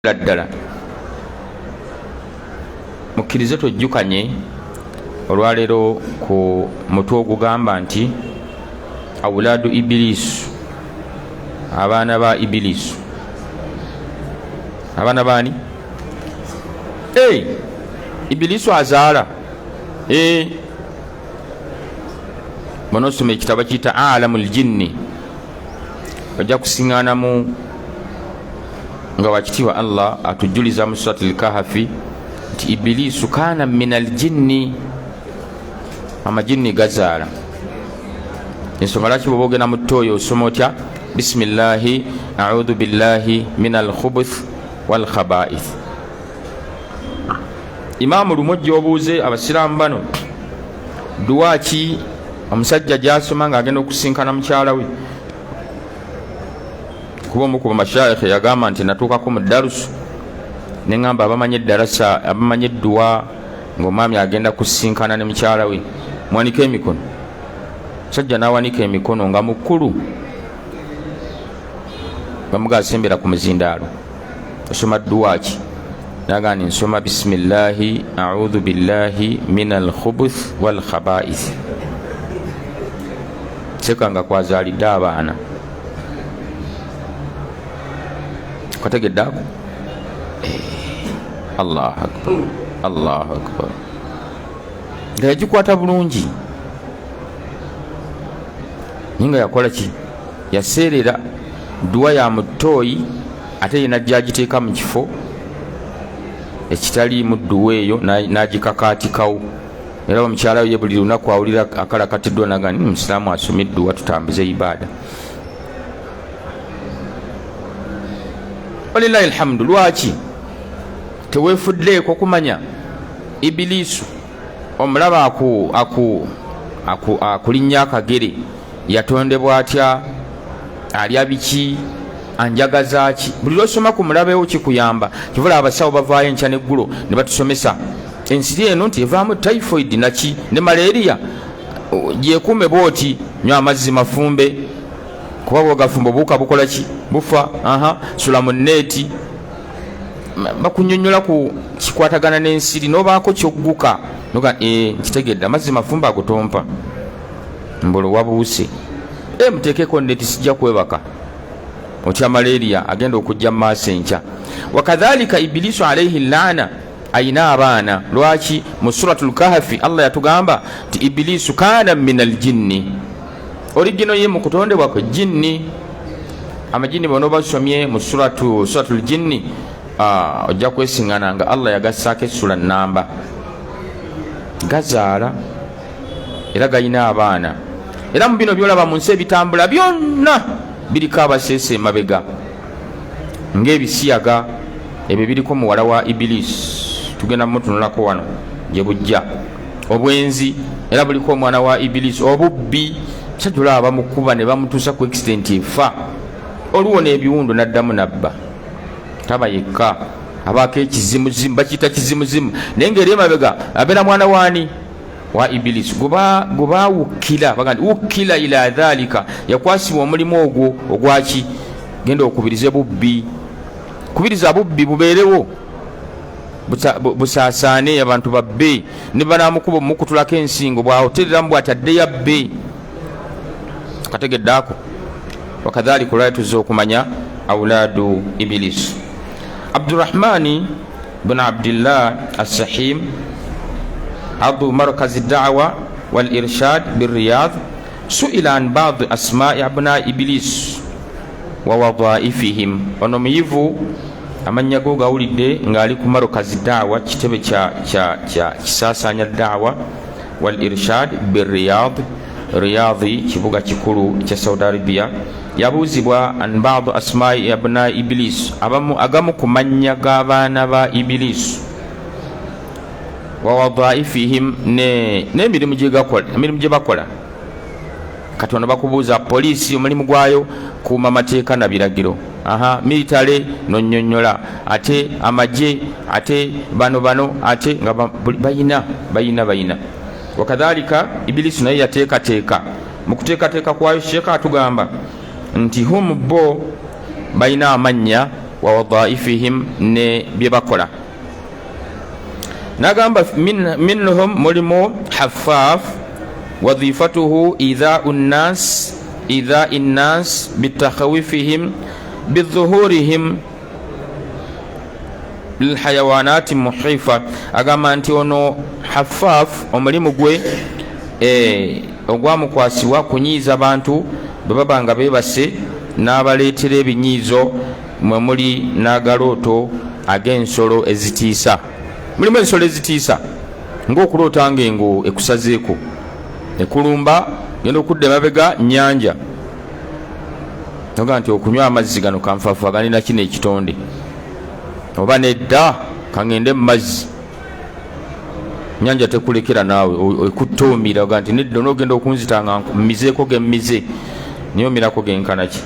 ddala mukkirize twejjukanye olwaleero ku mutwe ogugamba nti awulaadu ibiliisu, abaana ba ibiliisu. Abaana baani? Ibiliisu azaala. Bonosoma ekitabo kiyita alamul jinni, ojja kusiŋŋaanamu nga wakitiibwa Allah atujjuliza mu suratul kahfi nti ibiliisu kaana minal jinni, amajinni gazaala. Ensonga lwaki bw'oba ogenda mu ttooyo osoma otya? Bisimillahi audhu billahi minal khubuth wal khaba'ith. Imaamu Lumojja obuuze abasiraamu bano duwa ki omusajja gy'asoma ng'agenda okusinkana mukyala we. Kuba omu ku bamashayikh yagamba nti natuukako mu darusu ne ŋŋamba abamanyi eddarasa, abamanyi edduwa ng'omwami agenda kusinkana ne mukyala we, mwanika emikono. Musajja n'awanika emikono nga mukulu, bamugasimbira ku muzindaalo. Osoma dduwa ki? Naga nti nsoma bisimillahi audhu billahi minal khubuth wal khaba'ith. Sekanga kwazaalidde abaana. Kategedde ako? Allahu akbar, Allahu akbar. Nga yagikwata bulungi, naye nga yakola ki? Yaseerera dduwa ya mutooyi, ate ye najja agiteeka mu kifo ekitaliimu dduwa eyo, n'agikakaatikawo. Era omukyala we buli lunaku awulira akalakatiddwa naga ni musiraamu asome dduwa tutambuze ibaada. Walillahi alhamdu. Lwaki teweefuddeeko kumanya ibiliisu omulaba akulinnya akagere, yatondebwa atya, alya biki, anjagaza ki? Buli lwosoma ku mulabewo kikuyamba. Kivula abasawo bavaayo enkya n'eggulo ne batusomesa ensiri eno nti evaamu typhoid naki ne malaria. Gyekuume bwoti, nywa amazzi mafumbe, kuba bwogafumba obuwuka bukola ki? Bufa. Sula mu neeti. Bakunyonnyola ku kikwatagana n'ensiri n'obaako kyogguka noga nkitegedde amazzi mafumbe agotompa mbolo wabuuse. Muteekeko neeti, sijja kwebaka otya malaria agenda okujja mu maaso enkya. Wakadhalika ibiliisu alaihi laana ayina abaana. Lwaki? Mu suratul kahfi Allah yatugamba nti ibiliisu kaana minal jinni. Origino ye mu kutondebwa kwe jinni. Amajinni bono basomye mu suratul jinni, ojja kwesiŋŋana nga Allah yagassaako essula nnamba. Gazaala era gayina abaana. Era mu bino byolaba mu nsi ebitambula byonna biriko abaseese emabega ng'ebisiyaga ebyo biriko muwala wa ibiliisi, tugenda mutunulako wano gye bujja. Obwenzi era buliko omwana wa ibiliisi. Obubbi kyatula bamukuba ne bamutuusa ku accident efa. Oluwona ebiwundu n'addamu nabba. Taba yekka, abaako ekizimuzimu, bakiyita kizimuzimu, naye ng'eri emabega abeera mwana waani? Wa ibiliisi. Gubaawukkira bagandi wukkira ila dhalika, yakwasibwa omulimu ogwo ogwaki? Genda okubirize bubbi. Kubiriza bubbi bubeerewo, busaasaane, abantu babbe. Ne banaamukuba mukutulako ensingo, bwahotereramu bw'ataddeyo abbe. Kategedde ako? Wakadhalika olwali tuzze okumanya awulaadu ibiliisu. Abdurrahmani bin Abdillah as-Sahim عضو مركز الدعوة والإرشاد بالرياض سئل عن بعض أسماء أبناء إبليس ووظائفهم. ونميفو أمن يقول قولي نغاليكم مركز الدعوة كتب كساسانيا الدعوة والإرشاد بالرياض رياضي كبوغا كيكولو كسعودي عربية. يبوزبوا عن بعض أسماء أبناء إبليس أغامكم من يغابان با إبليس wawadhaifihim n'emirimu gye bakola. Katonda bakubuuza poliisi omulimu gwayo kuuma mateeka na biragiro. Militale nonyonyola, ate amagye, ate bano ate nga bayina. Wakadhalika ibiliisi naye yateekateeka. Mu kuteekateeka kwayo Sheekh atugamba nti hum bo bayina amannya wa wadhaifihim ne byebakola. Nagamba minhum mulimu haffaf wadhifatuhu idha'u nnas bitakhawifihim bidhuhurihim lilhayawanati muhifa. Agamba nti ono haffaf omulimu gwe ogwamukwasibwa kunyiiza abantu bwe baba nga beebase n'abaleetera ebinyiizo mwe muli n'agalooto ag'ensolo ezitiisa. Mulimu ensolo ezitiisa ng'okuloota ng'engo ekusazeeko, ekulumba, genda okudda emabega nnyanja, noga nti okunywa amazzi gano kanfaafa ganina kino ekitonde, oba nedda kaŋŋende mu mazzi. Nyanja tekulekera naawe ekutoomira oga nti nedda onoogenda okunzitanga mmizeeko gemmize niyomirako genkanaki.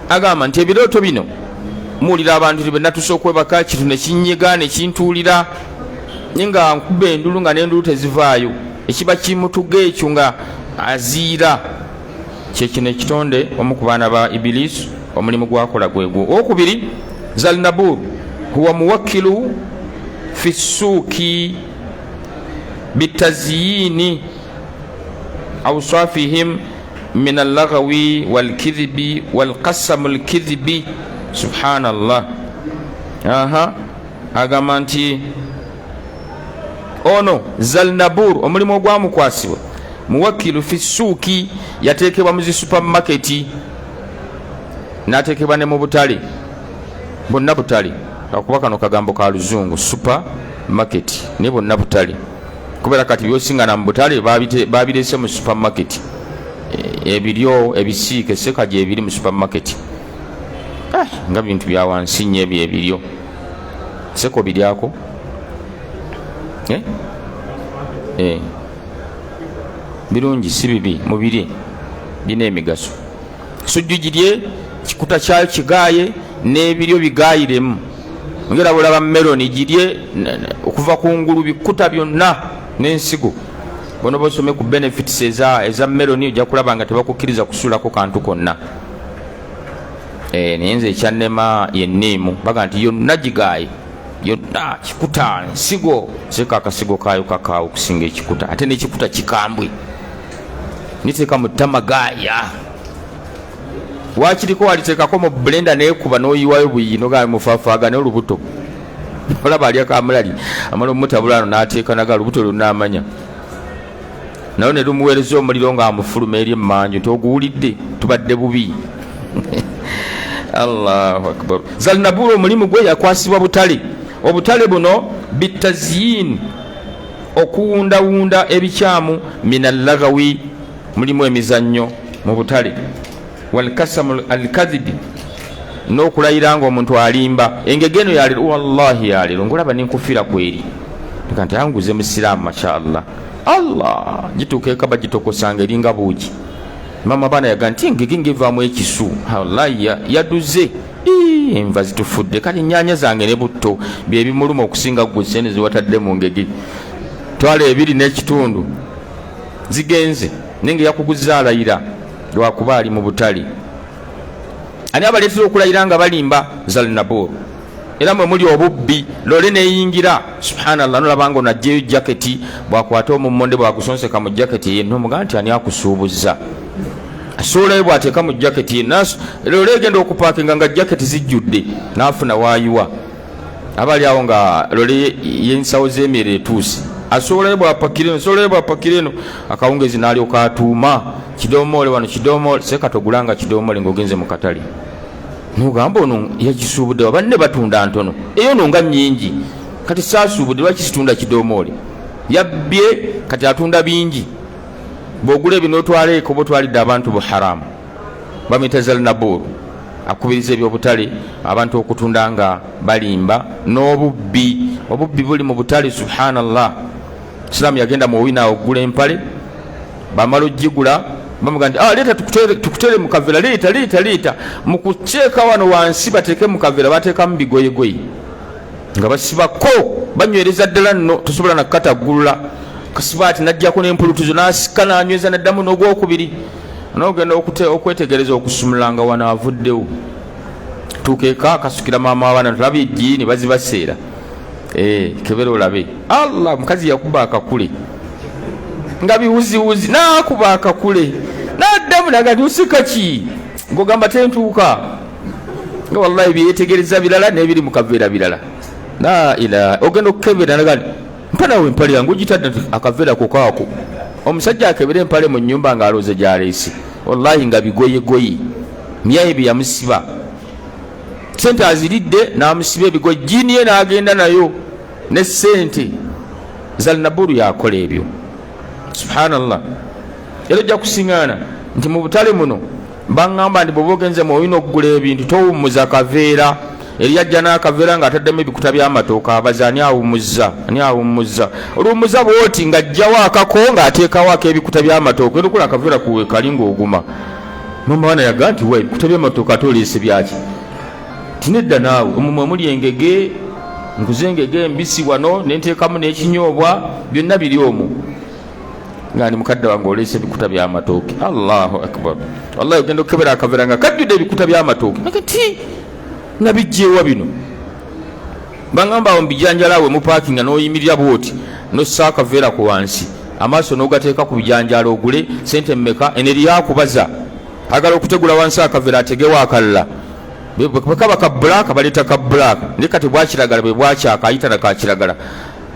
Agamba nti ebirooto bino muwulira abantu benna tusobola okwebaka kitu ne kinnyega ne kintuulira naye nga nkuba endulu nga n'endulu tezivaayo, ekiba kimutuga ekyo nga aziira. Kyekino ekitonde omu ku baana ba Ibilisi omulimu gwakola gwegwo. Owokubiri, Zalnabur huwa muwakkilu fi ssuuki bitaziyini awsafihim min allaghawi walkidhibi walqasamu alkidhibi. Subhanallah. Agamba nti ono Zalnabur omulimu ogwamukwasibwa muwakkilu fi ssuuki, yateekebwa mu zi supermarket n'ateekebwa ne mu butale, bonna butale, akuba kano kagambo ka luzungu supermarket, ne bonna butale, kubera kati byosingana mu butale babirese mu supermarket. Ebiryo ebisiike sekaje ebiri mu supermarket nga bintu bya wansi nnyo ebiryo seko biryako birungi si bibi mubiri bina emigaso. Sujju girye, kikuta kyayo kigaaye n'ebiryo bigaayiremu. Ngera bulaba meloni girye okuva ku ngulu bikuta byonna n'ensigo. Bono bosome ku benefits eza meloni ojja kulaba nga tebakukkiriza kusuulako kantu konna. Naye nze ekyannema yenniimu baga nti yonna gigaaye, yonna kikuta nsigo, seka akasigo kaayo kakaawo okusinga ekikuta, ate n'ekikuta kikambwe niteeka mu tamagaaya. Wakiriko waliteekako mu blender neekuba n'oyiwayo buyino ga mufaafaaga n'olubuto. Olaba alyako amulali amala omutabulano n'ateeka naga lubuto lunaamanya, nayo ne lumuweereza omuliro ng'amufuluma eri emmanju nti oguwulidde tubadde bubi. Allahu akbar. Zalnabur omulimu gwe yakwasibwa butale. Obutale buno bitaziyin, okuwundawunda ebikyamu, minallagawi, mulimu emizannyo mu butale, walkasamu alkadhibi, n'okulayira nga omuntu alimba. Engege eno yalero, wallahi yalero ngulaba ninkufiira kweri nti anguze musiraamu mashaallah. Allah gituuka ekaba gitokosanga eringa buugi. Mama baana yaga nti engege ngevaamu ekisu, wallahi yaduze enva zitufudde, kati ennyanya zange ne butto bye bimuluma okusinga gwe sente ziwatadde mu ngege. Twala 2 n'ekitundu zigenze nenge yakuguza alayira lwakuba ali mu butale. Ani abaleetera okulayira nga balimba? Zalnabur. Era mwe muli obubbi, lole neyingira, subhanallah, nolabanga onajjeyo jaketi, bwakwata omummonde bwagusonseka mu jaketi ye nomugaa nti ani akusuubuza. Asoolayo bwateeka mu jaketi ye lole egenda okupaakinga nga jaketi zijjudde, naafuna waayiwa. Abali awo nga lole yensawo z'emere etuuse, asoolayo bwapakira eno, akawungezi n'alyoka atuuma kidomoole wano, kidomoole sekatogulanga kidomoole ng'ogenze mu katale. Nogamba ono yagisuubudde, wabanne batunda ntono, eyo no nga nnyingi, kati saasuubudde lwaki kitunda kidomoole. Yabbye kati atunda bingi, bw'ogula ebyo n'otwala eko botwalidde abantu bu haramu. Bamuyita Zalnabur, akubiriza ebyobutale abantu okutunda nga balimba, n'obubbi. Obubbi buli mu butale, subhanallah. Islaamu yagenda mu wina okugula empale, bamala ogigula bamuga nti leeta tukutere mu kaveera, leeta mu kuceeka wano wansi bateeke mu kaveera, bateekamu bigoyegoye nga basibako, banywereza ddala nno tosobola nakukataggulula. Kasiba ati najjako n'empulutuzo n'asika n'anyweza n'addamu n'ogwokubiri, n'ogenda okwetegereza okusumulanga wano avuddewo. tukeka kasukira mama abaana tulabe ejjiini bazibaseera kebera olabe Allah mukazi yakuba akakule nga biwuziwuzi nakuba akakule naddamu nagati usikaki ngogamba tentuuka nga wallahi byetegereza birala nebiri mukaveera birala la ila ogenda okukebera nagati mpanawe empale yangu ogitadde akaveera kokaako omusajja akebera empale mu nnyumba nga aloze gyaleesi wallahi nga bigoyegoyi myaye byeyamusiba sente aziridde n'amusiba ebigoye jini ye n'agenda nayo ne sente Zalnaburu yakola ebyo subhanallah era ojja kusiŋŋaana nti mu butale muno baŋŋamba nti bw'oba ogenze mu olina okugula ebintu towummuza kaveera eri ajja n'akaveera ng'ataddemu ebikuta by'amatooka abaza ani awummuza oluwummuza bw'oti ng'ajjawo akako ng'ateekawo ak'ebikuta by'amatooka era okula akaveera kuwe kali ng'oguma mama wana yaga nti we ebikuta by'amatooka atoleese byaki tinedda naawe omumwe muli engege nkuze engege embisi wano nenteekamu n'ekinyoobwa byonna biri omwo nga ni mukadde wange oleese ebikuta by'amatooke Allahu akbar wallahi ogenda okukebera akaveera nga kajjudde ebikuta by'amatooke nakati nga bijjeewa bino baŋŋamba awo mubijanjala we mupaakinga n'oyimirira bwoti nossa akaveera ku wansi amaaso n'ogateeka ku bijanjala ogule sente mmeka eneri yakubaza agala okutegula wansi akaveera ategewo akalala bwekaba ka bbulaaka baleeta ka bbulaaka naye kati bwakiragala bwe bwakyaka ayita nakakiragala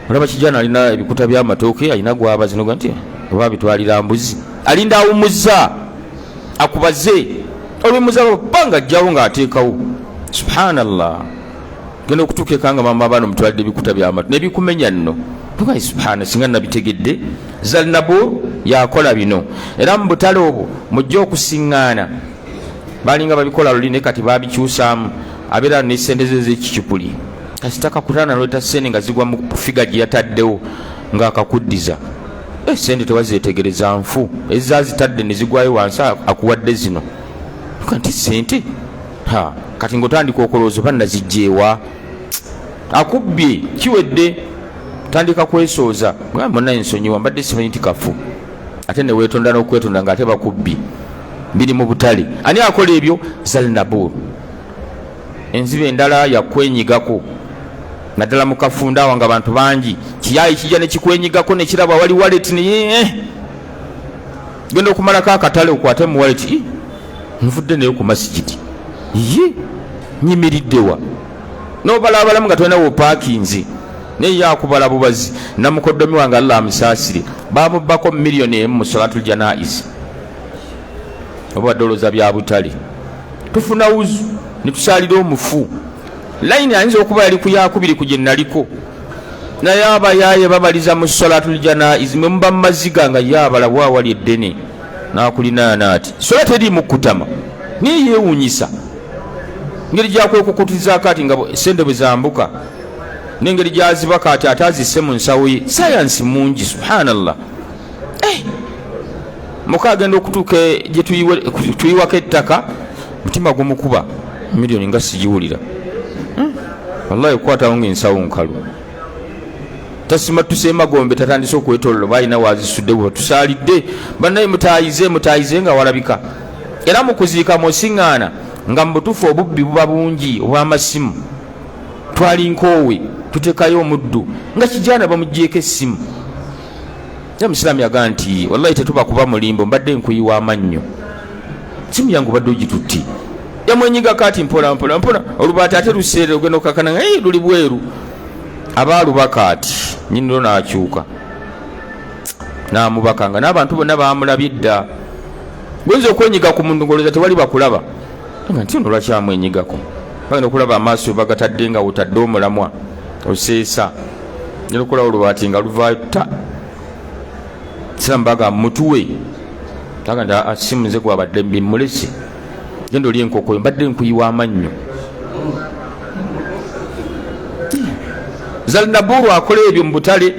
olaba kijana alina ebikuta by'amatooke alina gwabazi noga nti oba bitwalira mbuzi alinda awummuza akubaze olwemmuza banga ajjawo ng'ateekawo subhanallah genda okutuuka nga mama abaana omutwalidde ebikuta by'amatooke nebikumenya nno tugaye subhana singa nabitegedde Zalnaburu yakola bino era mu butale obwo mujja okusiŋŋaana balinga babikola luli ne kati babikyusaamu abeera n'essente ze z'ekicupuli kasitaka kutana lweta sente nga zigwa mu figa gye yataddewo ng'akakuddiza sente tewazeetegereza nfu ezazitadde ne zigwayo wansi akuwadde zino kanti sente kati ng'otandika okolooza oba nazijjeewa akubbye kiwedde tandika kwesooza muna ensonyiwa mbadde simanyi nti kafu ate ne weetonda n'okwetonda ng'ate bakubbye biri mu butale ani akola ebyo Zalnaburu enziba endala yakwenyigako naddala mu kafunda awo nga abantu bangi kiyayi kijja ne kikwenyigako ne kiraba wali wallet naye genda okumalako akatale okwate mu wallet nvudde nayo ku masigidi ye nyimiriddewa n'obalaabalamu nga tolina wopaakinze naye yakubala bubazi namukoddomi wange Allah amusaasire bamubbako miliyoni emu mu salatul janaizi oba ddoloza bya butale tufuna wuzu netusalira omufu layini ayinza okuba yali ku yakubiri ku gye naliko naye abayaaye babaliza mu salatul janaizi mwe muba mumaziga nga yaabala bwawali eddene nakulinaana ati sola teri mukutama niye yeewuunyisa ngeri gyakwekukutizaako ati nga sente bwe zambuka n'engeri gyazibaka ati ate azisse mu nsawo ye sayansi mungi subhanallah muka agenda okutuuka gye tuyiwako ettaka mutima gumukuba miliyoni nga sigiwulira wallahi okukwatawo ng'ensawo nkalu tasima tusemagombe tatandise okwetolola balina wazisudde bwe tusalidde bannaye mutayize nga walabika era mu kuziika musiŋŋaana nga mu butuufu obubbi buba bungi obw'amasimu twali nkoowe tuteekayo omuddu nga kijana bamugyeko essimu ya musiraamu yagaa nti wallahi tetuba kuba mulimbo mbadde nkuyiwa amannyo simu yangu badde ogitutti yamwenyigako ati mpola olubaati ate luseere ogenda okakana nga luli bweru abaalubaka ati nyiniro n'akyuka n'amubaka nga n'abantu bonna bamulabye dda gwenza okwenyiga ku muntu ngoloza tewali bakulaba nga nti ono lwakyamwenyigako bagenda okulaba amaaso bagatadde nga wotadde omulamwa oseesa genda okulaba olubaati nga luvaayo ta siramu baga mutuwe taga nti simu nze gwabadde mbimulese genda oli enkoko mbadde nkuyiwa amannyo Zalnaburu akola ebyo mu butale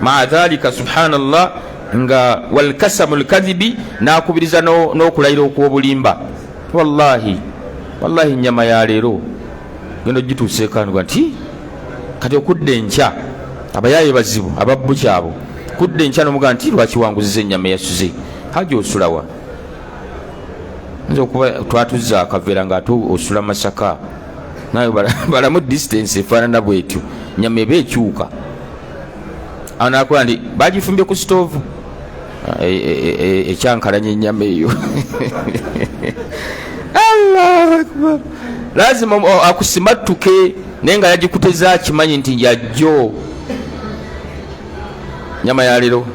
maa dhalika subhanallah nga walkasamu lkadhibi nakubiriza n'okulayira okw'obulimba wallahi nyama ya leero genda ogituuseekanirwa nti kati okudde enkya abayaaye bazibu ababbu kyabo kudde enkya nomugaa nti lwaki wanguziza ennyama eyasuze haja osulawa nza okuba twatuzza akaveera nga ate osula Masaka nayo balamu distance efaanana bwetyo nyama eba ekyuka anakola ndi bagifumbye ku stove ekyankalanya ennyama eyo Allahu akbar lazima akusimatuke naye nga yagikuteza kimanyi nti yajjo nyama yalero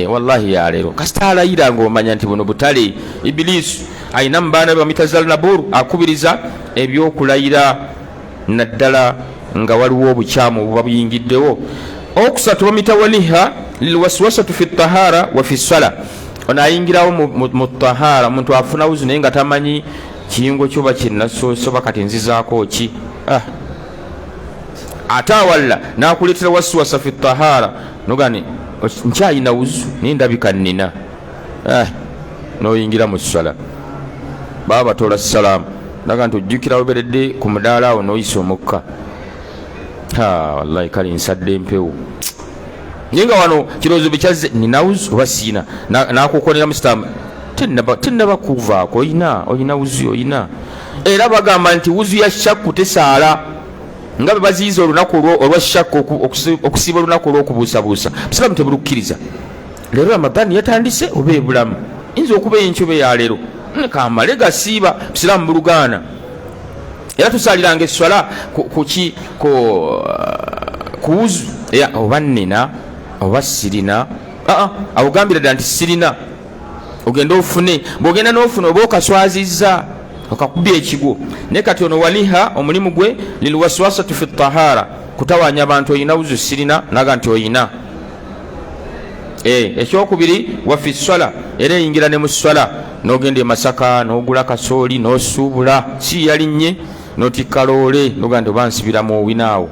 wallahi yalero kasita alayira ng'omanya nti buno butale ibilisi ayina mu baana be bamitazal naburu akubiriza ebyokulayira naddala nga waliwo obukyamu buba buyingiddewo. Okusatu bamitawaliha lilwaswasatu fi tahara wa fi sala ono ayingirawo mu tahara omuntu afuna wuzu naye nga tamanyi kiyingo kyoba kinnasoba kati nzizaako ki ate awalla nakuleetera waswasa fi tahara nogani nkyayina wuzu naye ndabika nnina noyingira mu sala baba batola salaamu naga nti ojjukira oberedde ku mudaala awo noyisa omukka wallahi kale nsadde empewo naye nga wano kirowoozo bekyazze nina wuzu oba siina nakukonera musitaamu tennaba kuvaako oyina wuzu oyina era bagamba nti wuzu ya shakku tesaala nga bwe baziyiza olunaku olwa shakku okusiiba olunaku olw'okubuusabuusa busiraamu tebulukkiriza. Leero Ramadani yatandise oba ebulamu yinza okuba enkyuba eyaleero kamale gasiiba busiraamu bulugaana. Era tusaaliranga esswala ku wuzu oba nnina oba sirina awogambira ddala nti sirina ogenda ofune bw'ogenda n'ofuna oba okaswazizza okakubya ekigo naye kati ono waliha omulimu gwe lilwaswasatu fi tahara kutawanya abantu oyina wuzu sirina naga nti oyina. Ekyokubiri wafi swala era eyingira ne mu swala n'ogenda e Masaka n'ogula kasooli n'osuubula si yalinnye n'otikka loole noga nti oba nsibira mu owinaawo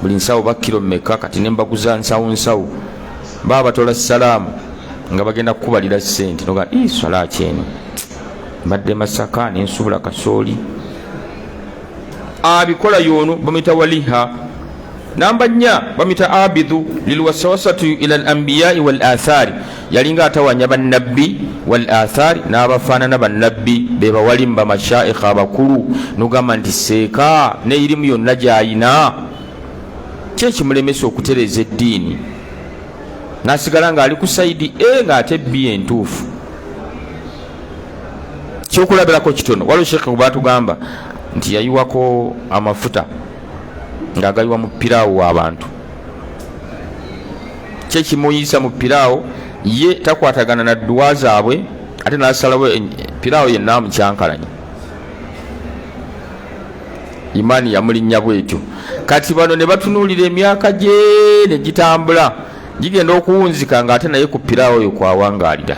buli nsawo bakiro mmeka kati nembaguza nsawo baba batola salaamu nga bagenda kukubalira ssente noga swala kyeno mbadde Masaka nensubula kasooli abikola yono bamita waliha. Namba 4 bamita abidhu lilwasawasatu ila al-anbiya'i wal athari yalinga atawanya bannabbi wal athari n'abafaanana bannabbi be bawalimba mashaikh abakulu nogamba nti seeka ne irimu yonna gyayina kyekimulemesa okutereza eddiini nasigala nga ali ku saidi nga ate bbi entuufu. Kyokulabirako kitono waliwo sheekh kubatugamba nti yayiwako amafuta ng'agayiwa mu piraawo abantu kyekimuyisa mu piraawo ye takwatagana na dduwa zaabwe ate nasalawo piraawo yenna mukyankalanya imaani yamulinnya bwetyo. Kati bano ne batunuulira emyaka gye ne gitambula gigenda okuwunzika ng'ate naye ku piraawo oyo kwawangaalira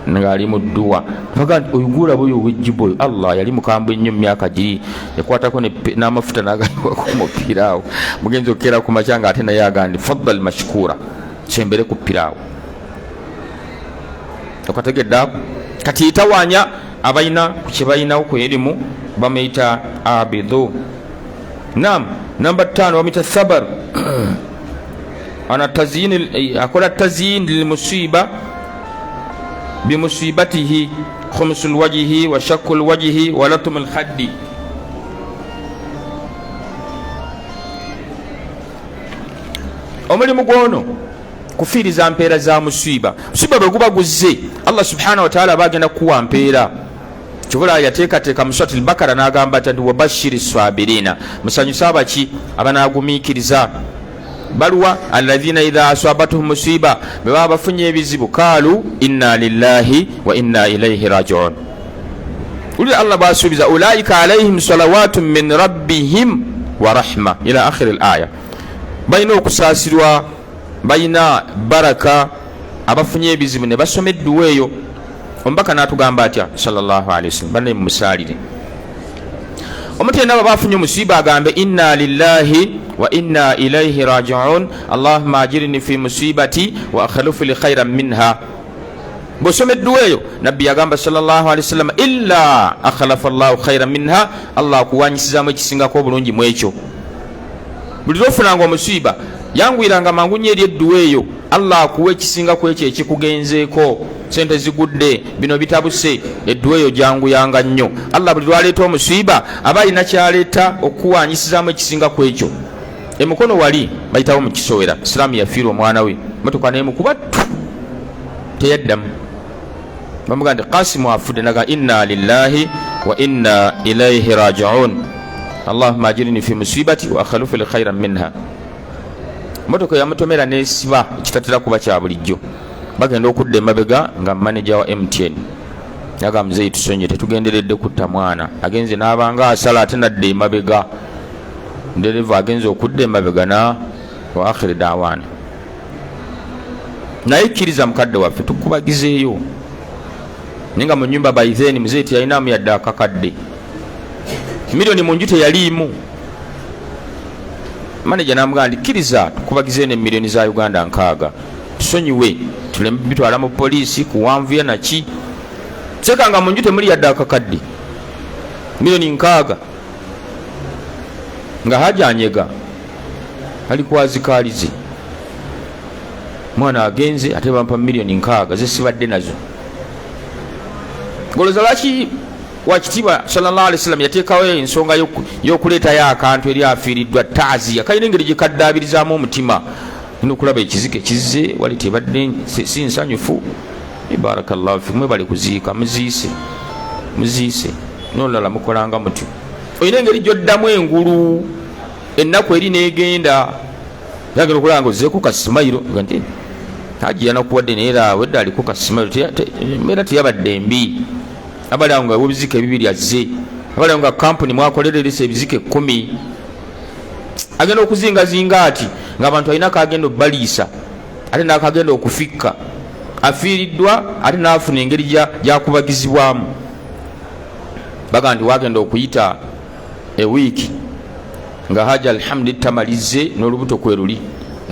ngali mu dduwa baga oyugula boyo wejjibo oyo Allah yali mukambwe nnyo myaka giri yakwatako n'amafuta n'agayiwa ku mupiraawo mugenzi okera ku makyanga ate naye agandi faddal mashkura kyembere ku piraawo okategeddaako kati itawanya abalina ku kyebalinawo ku erimu bamuyita abidhu. Namba 5 bamuyita sabar ana tazyin akola tazyin lilmusiba bimusibatihi khumsul wajhi wa shakkul wajhi wa latmul khaddi. Omulimu gwono kufiiriza mpeera za musiba bwe guba guzze Allah subhanahu wa ta'ala bagenda kuwa mpeera kibula yateekateeka mu Suratul Bakara n'agamba ati wabashiri sabirina musanyusa abaki abanaagumiikiriza baluwa alladhina idha asabatuhum musiba baba bafunye ebizibu kalu inna lillahi wa inna ilayhi raji'un. Uli Allah basubiza ulaika alaihim salawatun min rabbihim wa rahma ila akhir al-aya. Bayina okusasirwa bayina baraka abafunye ebizibu ne basomedduwa eyo ombaka n'atugamba atya sallallahu alayhi wasallam banne musalire omutenda babafunye musiba agambe inna lillahi wa inna ilayhi raji'un allahumma ajirni fi musibati wa akhlif li khayran minha. Bosomedduwa eyo nabbi yagamba sallallahu alayhi wasallam illa akhlafa Allahu khayran minha Allah kuwanyisizamu ekisingako obulungi mu ekyo. Buli lwofunanga omusiba yangwiranga mangu nnyo eri edduwa eyo Allah akuwa ekisingako ekyo ekikugenzeeko sente zigudde, bino bitabuse, edduwa eyo jangu yanga nnyo. Allah buli lwaleeta omusiiba aba alina kyaleeta okuwanyisizaamu ekisinga ku ekyo. Emukono wali bayitawo mu kisowera, Islaamu yafiira omwana we, motoka nemukuba teyaddamu. Bamuga nti Qasimu afudde, naga inna lillahi wa inna ilaihi raji'un, Allahumma ajirni fi musibati wa akhlif li khairan minha. Motoka yamutomera nesiba ekitatera kuba kya bulijjo. Bagenda okudda emabega nga manager wa MTN yaga muzeyi tusonye tetugenderedde kutta mwana, agenze n'abanga asala ate nadde emabega. Ndereva agenze okudda emabega na wa akhiri da'wana. Naye kkiriza mukadde waffe tukubagizeeyo. Ninga mu nyumba baizeni muzeyi teyalinamu yadde akakadde. Milioni mu nju teyaliimu. Manager n'amugaa ndi kkiriza tukubagize ne milioni za Uganda 6. Tusonyiwe tuleme bitwala mu poliisi kuwanvuya naki. Sekanga mu nju temuli yadde akakadde. Milioni 6. Nga hajanyega ali kwazikalize. Mwana agenze ate bampa milioni 6 zesibadde nazo. Goloza laki wakitiba sallallahu alaihi wasallam yateekawo ensonga y'okuleetayo akantu eri afiiriddwa taazi akayina engeri gye kaddaabirizamu omutima. Nina okulaba ekizike kizze wali tebadde si nsanyufu. Barakallahu fikum, mwebale kuziika muziise n'olulala mukolanga muti. Olina engeri gy'oddamu engulu ennaku eri n'egenda yagala okulaba nga ozzeeko kasimayiro nga nti haji yanakuwadde naye era wedde aliko kasimayiro mbeera teyabadde mbi. Abali awo nga ebizike 2 azze, abali awo nga kampuni mwakolereresa ebizike 10. Agenda okuzingazinga ati ng'abantu alina kagenda obbaliisa ate n'akagenda okufikka, afiiriddwa ate n'afuna engeri gyakubagizibwamu. Baga nti wagenda okuyita ewiiki nga haja alhamdi tamalize n'olubuto kweruli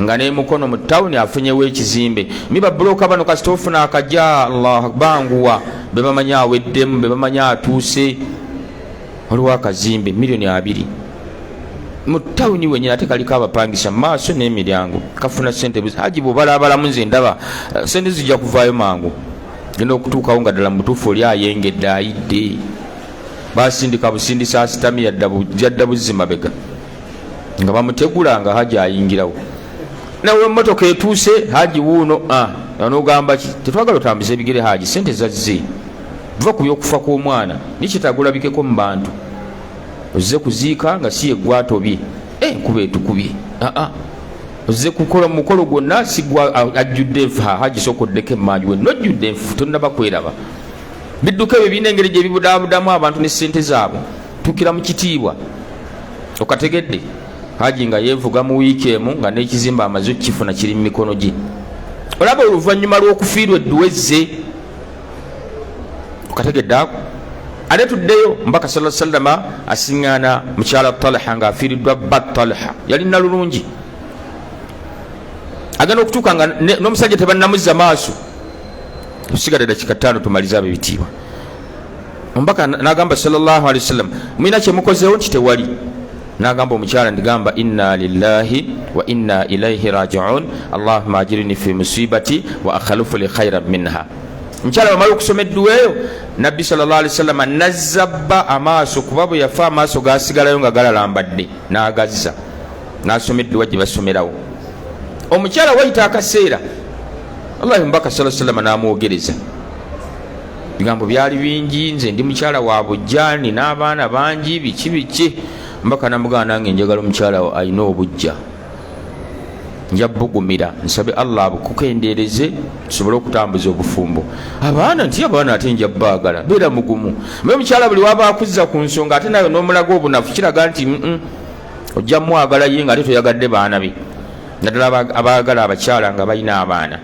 nga n'emukono mu tawuni afunyewo ekizimbe. Miba buloka bano kasita ofuna akajja Allah banguwa be bamanyi aweddemu, be bamanyi atuuse. Waliwo akazimbe milioni 2 mu tawuni wenyina ate kaliko abapangisa maaso n'emiryango, kafuna sente buzi. Haji bw'obalaabalamu nze ndaba sente zijja kuvaayo mangu. Genda okutuukawo nga ddala mutuufu oli ayengedde ayidde. Basindika busindisa asitami yadda buzzi mabega nga bamutegula nga haji ayingirawo. Nawe emmotoka etuuse haji wuuno n'ogamba ki tetwagala otambuza ebigere haji, sente zazze va ku by'okufa kw'omwana nikyetagulabikeko mu bantu ozze kuziika nga si yeggwatobye kuba etukubye. Ozze kukola mukolo gwonna sigwa ajjudde enfu. Haji sokoddeko emmanju we nojjudde enfu tonnaba kweraba. Bidduka ebyo birina engeri gye bibudaabudamu abantu ne ssente zaabwe. Tukira mu kitiibwa okategedde. Haji nga yeevuga mu wiiki emu nga n'ekizimba amaze okukifuna kiri mu mikono gye. Olaba oluvannyuma lw'okufiirwa edduwezze okategedde ako. Ate tuddeyo mbaka sallallahu alaihi wasallam asiŋŋaana mukyala Talha ng'afiiriddwa bba Talha yalina lulungi. Agenda okutuuka nga n'omusajja tebannamuzza maaso. Tusigadde dakika 5 tumalize ab'ebitiibwa. Mbaka n'agamba sallallahu alaihi wasallam mulina kye mukozeewo nti tewali. N'agamba omukyala ndigamba inna lillahi wa inna ilaihi raji'un, Allahumma ajirni fi musibati wa akhlif li khairan minha. Mukyala bamala okusoma edduwa eyo nabbi sallallahu alaihi wasallam nazzabba amaaso kuba bwe yafa amaaso gaasigalayo nga galalambadde n'agazza n'asoma edduwa gye basomerawo. Omukyala wayita akaseera Allah mbaka sallallahu alaihi wasallam n'amwogereza. Bigambo byali bingi, nze ndi mukyala wa bujjani n'abaana bangi biki mbaka namugana nange njagala omukyala alina obujja njabugumira nsabe Allah abukukendeereze tusobole okutambuza obufumbo. Abaana ate njabbaagala beera mugumu. Mwe mukyala buli waba akuzza ku nsonga ate nawe n'omulaga obunafu kiraga nti ojja mwagala ye nga ate toyagadde baana be. Naddala abaagala abakyala nga balina abaana.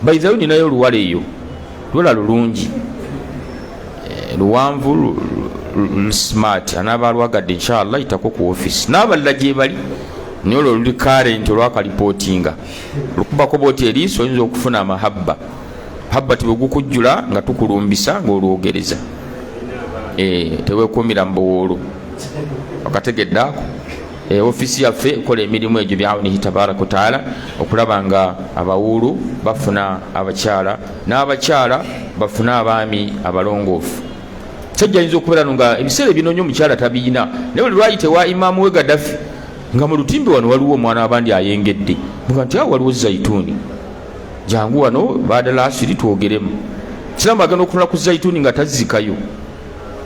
Baizayo ninayo oluwala eyo luwala lulungi luwanvu smart anaaba alwagadde inshallah itako ku office n'abalala gye bali naye olwo luli current olwakalipootinga lukubako booti eriiso oyinza okufuna amahabba tibwegukujjula nga tukulumbisa ng'olwogereza teweekumira mbowoolo okategedde ako ofisi yaffe ekola emirimu egyo byawunihi tabaraka wa taala okulaba nga abawuulu bafuna abakyala n'abakyala bafuna abaami abalongoofu. Sajja ayinza okubeera nga ebiseera ebinonye omukyala tabiina naye buli lwayite wa imaamu we Gaddafi nga mu lutimbe wano waliwo omwana abandi ayengedde muga nti awo waliwo zaituuni jangu wano baada lasiri twogeremu. Siramu agenda okunula ku zaituuni nga tazikayo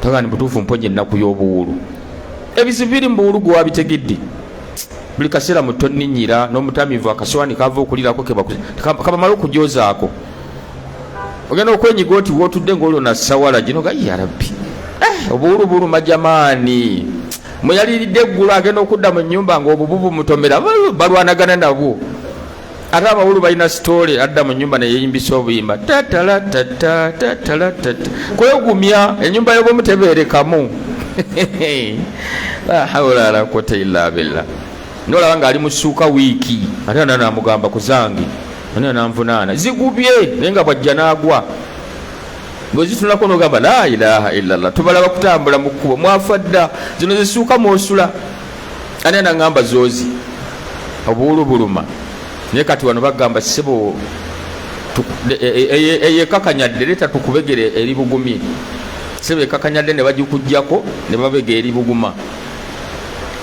tagani butuufu mponye ennaku y'obuwuulu. Ebizibu biri mu buwuulu gwe wabitegedde buli kaseera mutonninyira n'omutamivu akaswani kava okulirako kabamala okujoozaako ogenda okwenyiga oti wootudde ng'olio na sawala gino ga ya rabbi obuwuulu buluma jamaani mwe yaliridde eggulu agenda okudda mu nnyumba ng'obububu mutomera balwanagana nabwo ate abawuulu balina sitoole adda mu nnyumba neyeeyimbisa obuyimba kwegumya ennyumba y'obumu tebeerekamu la hawla wala quwwata illa billah. Nolaba nga ali mu ssuuka wiiki ate namugamba kuzange ane nanvunaana zigubye naye nga bwajja n'agwa bwezitunulako nogamba la ilaha illallah tubalaba kutambula mu kkubo mwafa dda zino zisuuka mwosula ane naŋŋamba zoozi obuwuulu buluma. Naye kati wano bagamba ssebo eyekakanyadde leeta tukubegere eri bugumye sebe ekakanyadde ne bagikujjako ne babega eri buguma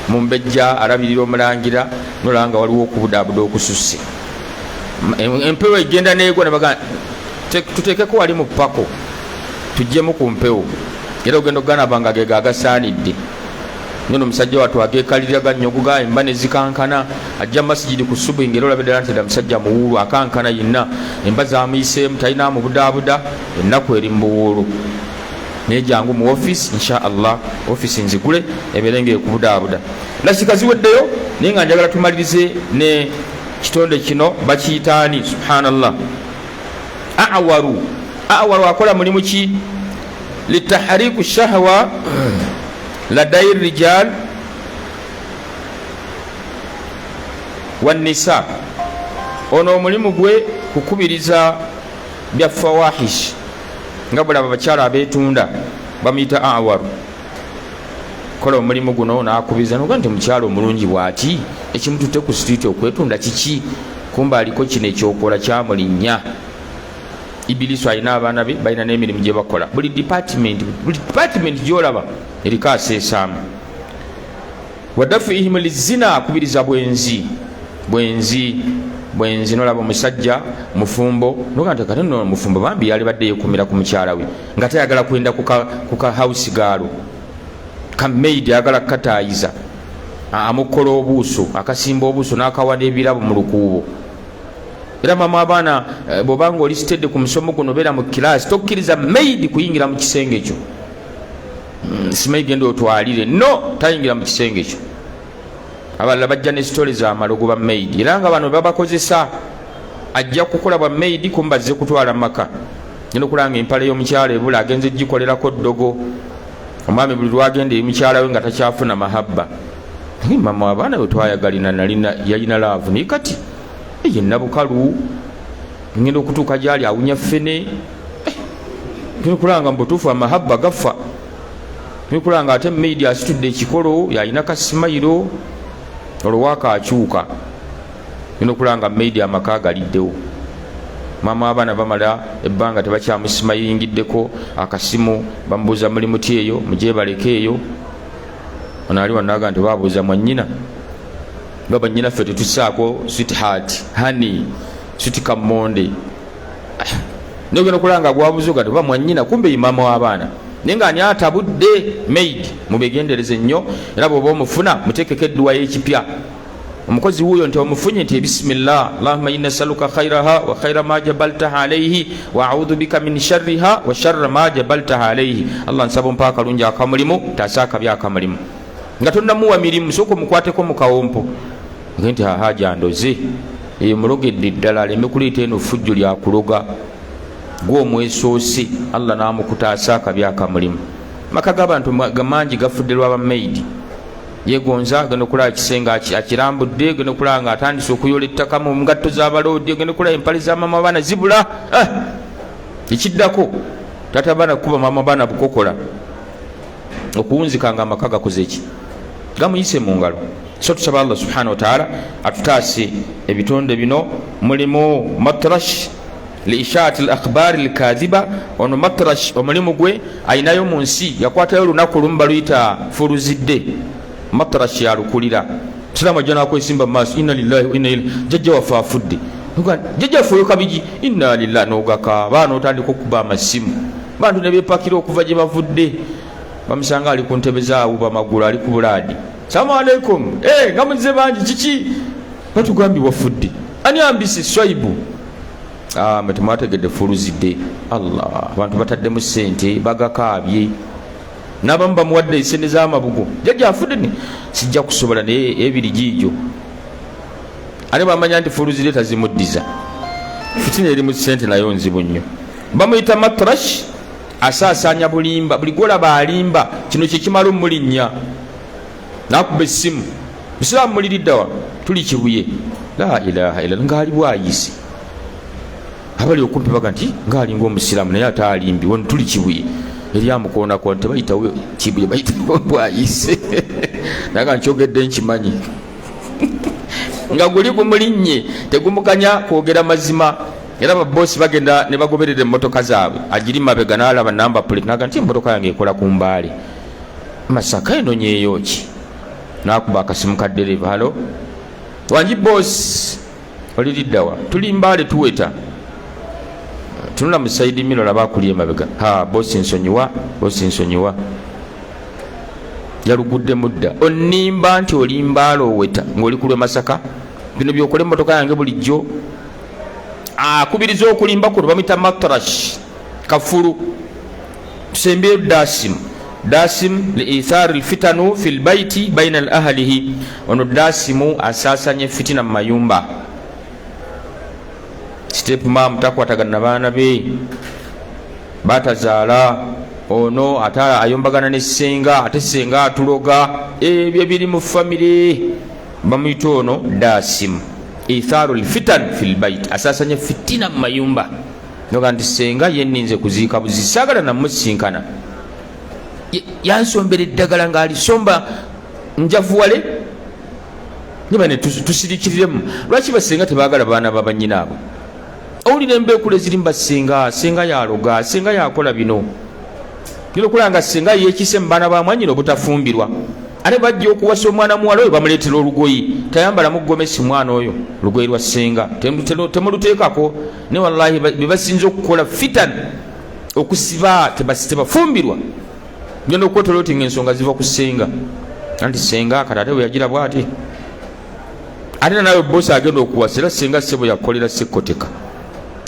mumbejja alabirira omulangira nolaba nga waliwo okubudaabuda okususse empewo egenda neegwa nebaga tuteekeko wali mu pako tujjemu ku mpewo era ogenda okuganaba nga gega agasaanidde nyono omusajja watu ageekalirira gannyoguga emba ne zikankana ajja masigidi ku subu ngero olabedde nti dda musajja muwuulu akankana yenna emba zamuyiseemu talina mubudaabuda ennaku eri mu buwuulu. Naye jangu mu office insha Allah office nzigule ebeere ng'ekubudaabuda. Lasika ziweddeyo naye nga njagala tumalirize ne kitonde kino bakiyitaani subhanallah awaru akola mulimu ki litahriku shahwa ladai rijal wannisa. Ono omulimu gwe kukubiriza bya fawahish nga bulaba abakyala abeetunda bamuyita awaru. Kola omulimu guno n'akubiriza noga nti mukyala omulungi bw'ati ekimututte ku sitiiti okwetunda kiki kumba aliko kino ekyokola kyamulinnya. Ibilisu alina abaana be balina n'emirimu gye bakola buli department gy'olaba eriko aseesaamu. Wadafuihim lizina akubiriza bwenzi nolaba omusajja mufumbo noga nti kati nno mufumbo bambi yali badde yeekumira ku mukyala we nga tayagala kwenda ku ka house gaalo ka maid ayagala kukataayiza amukola obuuso akasimba obuuso n'akawa n'ebirabo mu lukuubo. Era mama abaana bw'obanga oli sitedde ku musomo guno beera mu kiraasi tokkiriza maid kuyingira mu kisenge ekyo. Simanyi genda otwalire no tayingira mu kisenge ekyo. Abalala bajja ne sitole za malogo ba maid era nga bano babakozesa ajja kukola bwa maid kumbazze kutwala maka nino kulanga empale y'omukyala ebula agenze gikolerako ddogo omwami buli lwagenda emukyala we nga takyafuna mahabba. Mama abaana bwe twayagalina yalina laavu naye kati yenna bukalu ngenda okutuuka gyali awunya ffene nino kulanga mbutuufu amahabba gafa nino kulanga ate maid asitudde ekikolo yalina kasimayiro olwaka akyuka nino kulanga maid amaka galiddewo. Mama abaana bamala ebbanga tebakyamusimayingiddeko akasimu bamubuuza mulimu ti eyo mujebaleke eyo ono ali wanaga nti babuuza mwannyina baba nnyina ffe tetusaako sweetheart hani sweet kamonde nogenda kulanga gwabuuza gati oba mwannyina kumbe imama w'abaana naye nga ani atabudde maid mubegendereze nnyo era bw'oba omufuna muteekeko edduwa y'ekipya. Omukozi wuuyo nti omufunye nti bismillah allahumma inna nasaluka khairaha wa khaira ma jabaltaha alayhi wa a'udhu bika min sharriha wa sharra ma jabaltaha alayhi. Allah nsaba ompa akalungi akamulimu taasa akabi akamulimu nga tonnamuwa mirimu sooka omukwateko mu kawompo nti haja ndoze eyo mulogedde ddala aleme kuleeta eno fujjo lyakuloga gw'omwesoose Allah n'amukutaasa akabi akamulimu. Maka g'abantu gamangi gafudde lw'aba maid yegonza genda okulaba ekisenge akirambudde genda okulaba nga atandise okuyola ettaka mu ngatto z'abaloodi genda okulaba empale za mama abaana zibula ekiddako taata abaana kuba mama abaana bukokola okuwunzika nga amaka gakoze eki gamuyise mu ngalo so tusaba Allah subhanahu wa ta'ala atutaase ebitonde bino mulimu matrash liishaati al-akhbar al-kadhiba ono matrash omulimu gwe ayinayo mu nsi yakwatayo olunaku lumu baluyita fuluzidde matrash yalukulira salamu ajana kwesimba maaso inna lillahi wa inna ilaihi jajja wafa afudde jajja afuyo kabiji inna lillahi nogaka baana otandika okuba amasimu bantu ne beepakira okuva gye bavudde bamusanga ali ku ntebe zaawo bamagulu ali ku bulaadi salamu alaikum nga muze bangi kiki batugambye wafudde ani ambise swaibu mwetemwategedde fuluzidde allah abantu bataddemu sente bagakaabye n'abamu bamuwadde esente z'amabugo jajja afudde ne sijja kusobola naye ebiri giijo ate bamanya nti fuluzidde tazimuddiza fitina eri mu sente nayo nzibu nnyo bamuyita matrash asaasaanya bulimba buli gwolaba alimba kino kyekimala omulinnya nakuba essimu musiraamu muliriddawa tuli kibuye la ilaha illa ngaali bwayisi abali okumpi baga nti ngaalinga omusiraamu naye ate alimbi wano tuli kibuye eri amukoonako tebayitawo kibuye bayitawo bwayise naga nkyogedde nkimanyi nga guli gumulinnye tegumukanya kwogera mazima era babosi bagenda ne bagoberera emmotoka zaabwe agiri mabega n'alaba namba plate naga nti emmotoka yange ekola ku mbaale Masaka eno nyeeyo ki nakuba akasimu ka dereva halo wanji boss oliriddawa tuli mbaale tuweta tunula mu saidi mino laba akuli emabega bosi nsonyiwa yalugudde mudda onimba nti oli mbaale oweta ng'oli kulwe Masaka bino byokole emmotoka yange bulijjo akubiriza okulimba kuno bamita matrash kafulu tusembeyo dasim liithar alfitanu fi lbaiti baina ahlihi ono dasimu asasanya fitina mu mayumba step mam takwatagana na baana be batazaala ono atala ayombagana ne senga ate senga atuloga ebyo biri mu famire bamuyita ono dasim itharu alfitan fi lbait asasanya fitina mu mayumba noga nti senga yenninze kuziika buzisagala namusinkana yansombera eddagala ngaalisomba njavuwale nibane tusirikiriremu lwaki basenga tebagala baana babanyinaabwe owulira embeekule ziri mubasenga senga yaloga senga yakola bino nilokulanga senga yekise mu baana bamwanyina obutafumbirwa ate bajja okuwasa omwana muwala oyo bamuleetera olugoyi tayambala mugomesi mwana oyo lugoyi lwa senga temuluteekako ne wallahi bebasinza okukola fitan okusiba tebafumbirwa ngenda okwetolera oti ngaensonga ziva ku senga anti senga kati ate bwe yagira bwati ate nawe bosi agenda okuwasa era senga sebo yakolera sekoteka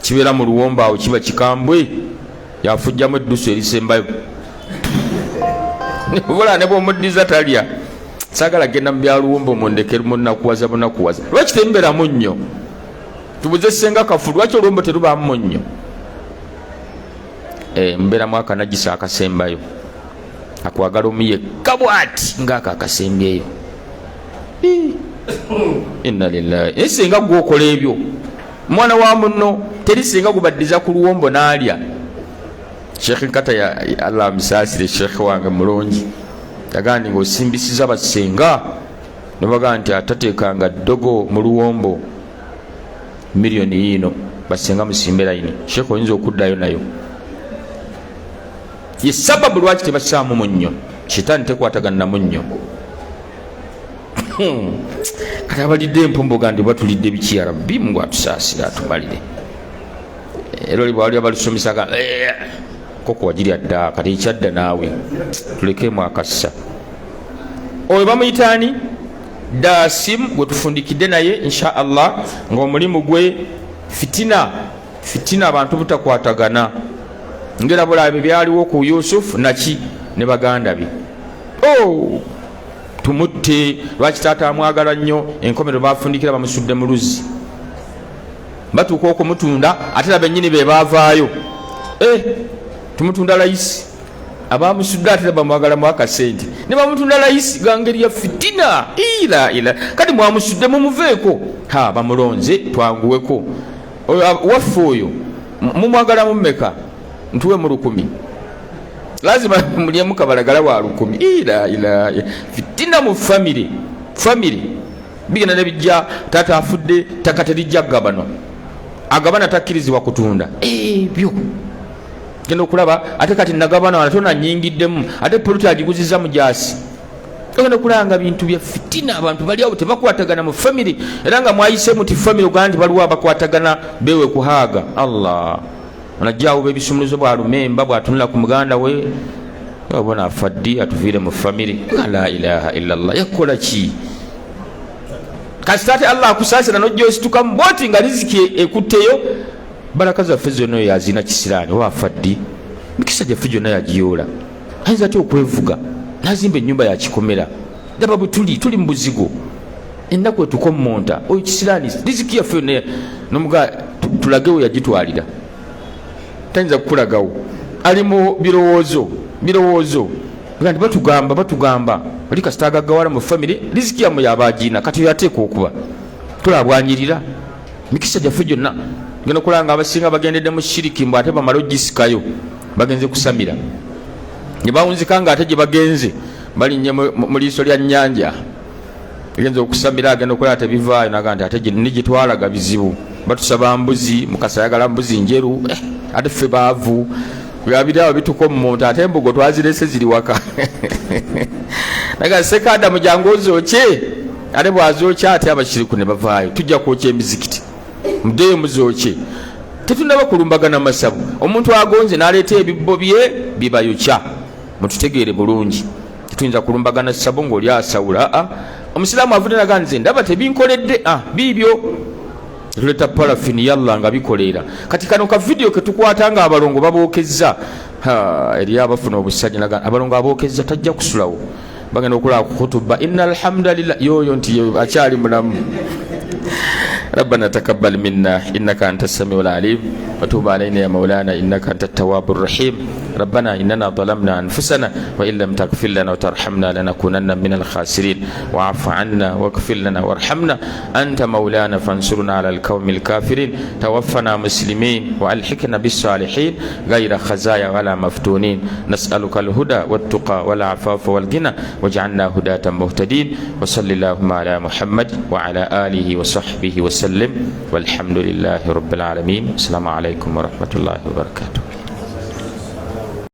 kibeera mu luwombo awo kiba kikambwe yafujjamu eddusu erisembayo bula ne bwomuddiza talya sagala genda mu byaluwombo mundekere munakuwaza bunakuwaza lwaki temberamu nnyo tubuze senga kafu lwaki oluwombo terubaamu nnyo mbeeramu akanagisa akasembayo akwagala omuye kabwati ngaako akasembyeyo inna lillahi esenga gwokola ebyo mwana wa muno teri senga gubaddiza ku luwombo n'alya Sheikh Nkata ya Allah msaasire Sheikh wange mulungi yagandi ng'osimbisiza basenga nebaga nti atateekanga ddogo mu luwombo miliyoni yino basenga musimbera yini Sheikh oyinza okuddayo nayo ye sababu lwaki tebasaamu munnyo shitani tekwatagana munnyo kati abalidde empombo gandi batulidde biki ya rabbi mungu atusaasira atubalire ero libawali abalusomisaga koko wajirya dda kati ekyadda naawe tulekemu akassa oyo bamuyitaani dasim gwe tufundikidde naye insha allah ng'omulimu gwe fitina abantu butakwatagana ngera bulabe byaliwo ku Yusufu naki ne baganda be tumutte lwaki taata amwagala nnyo enkomero bafundikira bamusudde mu luzzi batuuka okumutunda ate la bennyini be baavaayo tumutunda layisi abamusudde ate bamwagala mu akasente ne bamutunda layisi gangeri ya fitina ila kati mwamusudde mumuveeko bamulonze twanguweko waffe oyo mumwagala mumeka ntuwe mu 10 lazima mulyemu kabalagala wa 10 ila fitina mu family family bigenda nebijja tata afudde ttaka terijja gabano agabana takkirizibwa kutunda ebyo genda okulaba ate kati nagabana ate onanyingiddemu ate politi agiguziza mujasi ogenda okulanga bintu bya fitina abantu bali awo tebakwatagana mu family era nga mwayise muti family oganda nti baliwo abakwatagana bewe kuhaaga Allah onajjaawo bebisumuluzo bwa lumemba bwatunula ku muganda we obona afaddi atuviire mu family la ilaha illallah yakola ki kasitate Allah akusasira nojja osituka mboti nga riziki ekutteyo baraka zaffe zonna yazina kisirani oba afaddi mikisa gyaffe gyonna yagiyoola ayinza ate okwevuga nazimba ennyumba yakikomera daba bwe tuli mu buzigo ennaku etukommonta oyo kisirani riziki yaffe yonna nomuga tulagewo yagitwalira tayinza kukulagawo ali mu birowoozo nti batugamba oli kasita agaggawala mu family riziki yammwe yabagiina kati yateeka okuba tulabwanyirira mikisa gyaffe gyonna genda okulanga abasinga bagendedde mu shiriki mbw ate bamala ogisikayo bagenze kusamira ne bawunzika nga ate gye bagenze balinnye mu liiso lya nnyanja egenza okusamira agenda okulaba tebivaayo naga nti ate nigitwalaga bizibu batusaba mbuzi mukasa ayagala mbuzi njeru ate ffe baavu byabirawo bitukommonta ate embugo twazirese ziri waka naga sekada mujangu ozokye ate bwazokya ate abashiriku ne bavaayo tujja kwokya emizikiti mudeyo muzokye tetunaba kulumbagana masabu omuntu agonze n'aleeta ebibbo bye bibayokya mututegeere bulungi tetuyinza kulumbagana sabo ng'oli asawula omusiraamu avudde naga nze ndaba tebinkoledde biibyo tuleeta parafini yalla nga bikoleera kati kano ka video ketukwata nga abalongo babookezza eri abafuna obusajja naga abalongo abookezza tajja kusulawo bagenda okulaba ku kutuba innal hamdalillah yoyo nti akyali mulamu ربنا تقبل منا إنك أنت السميع العليم وتوب علينا يا مولانا إنك أنت التواب الرحيم ربنا إننا ظلمنا أنفسنا وإن لم تغفر لنا وترحمنا لنكونن من الخاسرين واعف عنا واغفر لنا وارحمنا أنت مولانا فانصرنا على القوم الكافرين توفنا مسلمين وألحقنا بالصالحين غير خزايا ولا مفتونين نسألك الهدى والتقى والعفاف والغنى واجعلنا هداة مهتدين وصلى اللهم على محمد وعلى آله وصحبه وسلم والحمد لله رب العالمين. السلام عليكم ورحمة الله وبركاته.